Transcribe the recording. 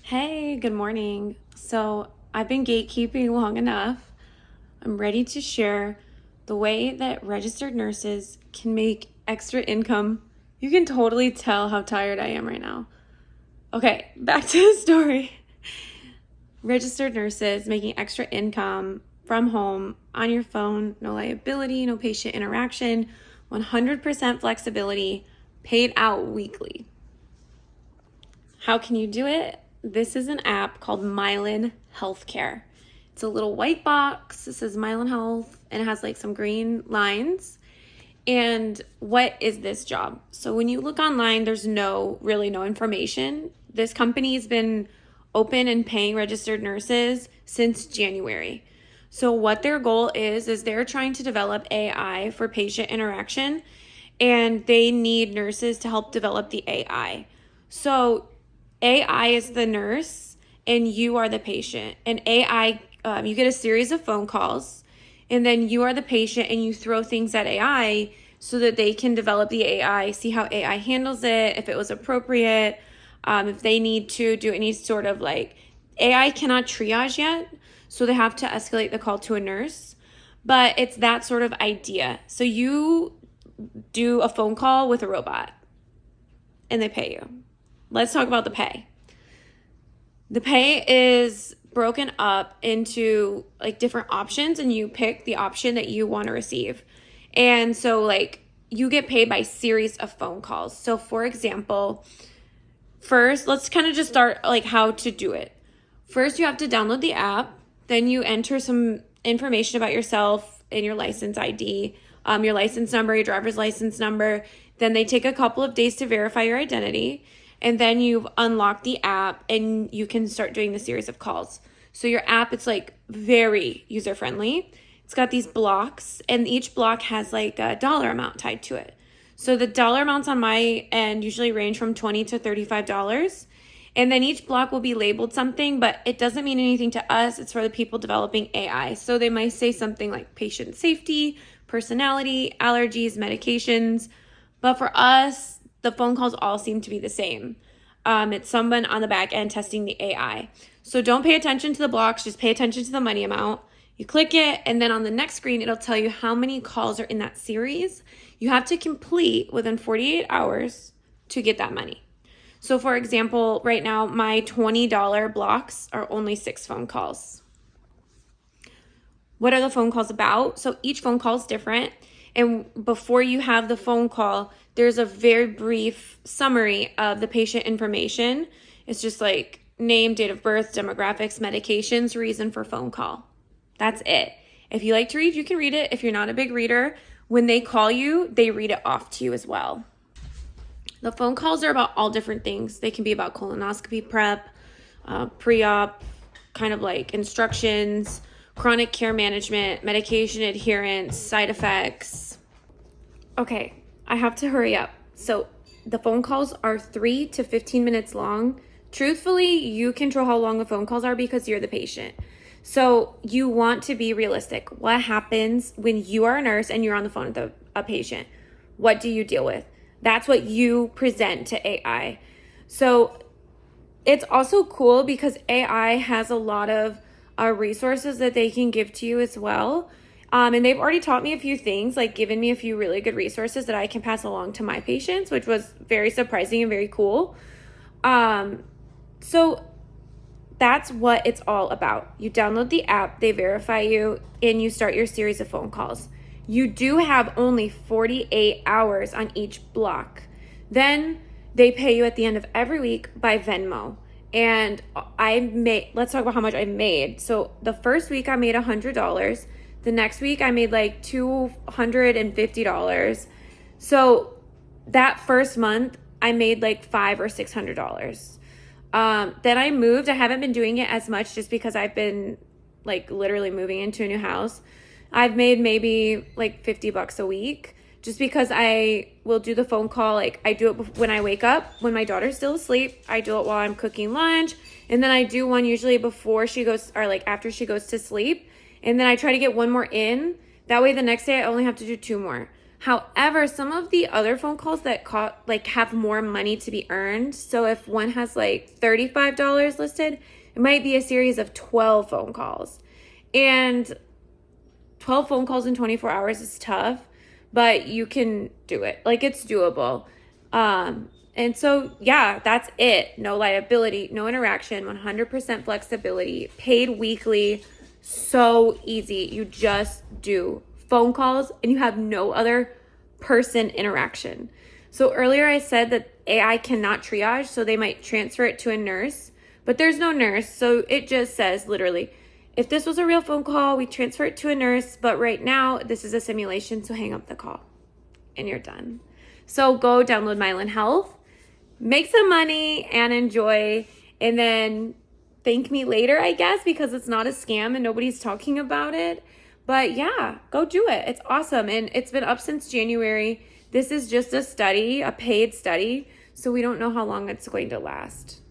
Hey, good morning. So I've been gatekeeping long enough. I'm ready to share the way that registered nurses can make extra income. You can totally tell how tired I am right now. Okay, back to the story. Registered nurses making extra income from home on your phone, no liability, no patient interaction, 100% flexibility, paid out weekly. How can you do it? This is an app called Myelin Healthcare. It's a little white box. It says Myelin Health and it has like some green lines. And what is this job? So when you look online, there's really no information. This company has been open and paying registered nurses since January. So what their goal is they're trying to develop AI for patient interaction, and they need nurses to help develop the AI. So AI is the nurse and you are the patient. And AI, you get a series of phone calls, and then you are the patient and you throw things at AI so that they can develop the AI, see how AI handles it, if it was appropriate, if they need to do any sort of AI cannot triage yet, so they have to escalate the call to a nurse. But it's that sort of idea. So you do a phone call with a robot and they pay you. Let's talk about the pay. The pay is broken up into different options, and you pick the option that you want to receive. And so you get paid by series of phone calls. So for example, first, let's kind of just start how to do it. First, you have to download the app. Then you enter some information about yourself and your license ID, your license number, your driver's license number. Then they take a couple of days to verify your identity. And then you've unlocked the app and you can start doing the series of calls. So your app, it's very user-friendly. It's got these blocks, and each block has a dollar amount tied to it. So the dollar amounts on my end usually range from $20 to $35. And then each block will be labeled something, but it doesn't mean anything to us. It's for the people developing AI. So they might say something like patient safety, personality, allergies, medications. But for us, the phone calls all seem to be the same. It's someone on the back end testing the AI. So don't pay attention to the blocks, just pay attention to the money amount. You click it, and then on the next screen, it'll tell you how many calls are in that series. You have to complete within 48 hours to get that money. So for example, right now, my $20 blocks are only 6 phone calls. What are the phone calls about? So each phone call is different. And before you have the phone call, there's a very brief summary of the patient information. It's just name, date of birth, demographics, medications, reason for phone call. That's it. If you like to read, you can read it. If you're not a big reader, when they call you, they read it off to you as well. The phone calls are about all different things. They can be about colonoscopy prep, pre-op, kind of instructions, chronic care management, medication adherence, side effects. Okay, I have to hurry up. So the phone calls are 3 to 15 minutes long. Truthfully, you control how long the phone calls are because you're the patient. So you want to be realistic. What happens when you are a nurse and you're on the phone with a patient? What do you deal with? That's what you present to AI. So it's also cool because AI has a lot of resources that they can give to you as well. And they've already taught me a few things, given me a few really good resources that I can pass along to my patients, which was very surprising and very cool. So that's what it's all about. You download the app, they verify you, and you start your series of phone calls. You do have only 48 hours on each block. Then they pay you at the end of every week by Venmo. And let's talk about how much I made. So the first week I made $100. The next week I made $250. So that first month I made $500 or $600. Then I moved. I haven't been doing it as much just because I've been literally moving into a new house. I've made maybe $50 a week just because I will do the phone call. I do it when I wake up, when my daughter's still asleep. I do it while I'm cooking lunch. And then I do one usually before she goes, or after she goes to sleep. And then I try to get one more in. That way the next day I only have to do 2 more. However, some of the other phone calls that have more money to be earned. So if one has like $35 listed, it might be a series of 12 phone calls. And 12 phone calls in 24 hours is tough, but you can do it. Like, it's doable. And so, yeah, that's it. No liability, no interaction, 100% flexibility, paid weekly. So easy. You just do phone calls and you have no other person interaction. So earlier I said that AI cannot triage, so they might transfer it to a nurse, but there's no nurse. So it just says literally, if this was a real phone call, we transfer it to a nurse, but right now this is a simulation, so hang up the call and you're done. So go download Myelin Health, make some money and enjoy, and then thank me later, I guess, because it's not a scam and nobody's talking about it. But yeah, go do it. It's awesome. And it's been up since January. This is just a study, a paid study, so we don't know how long it's going to last.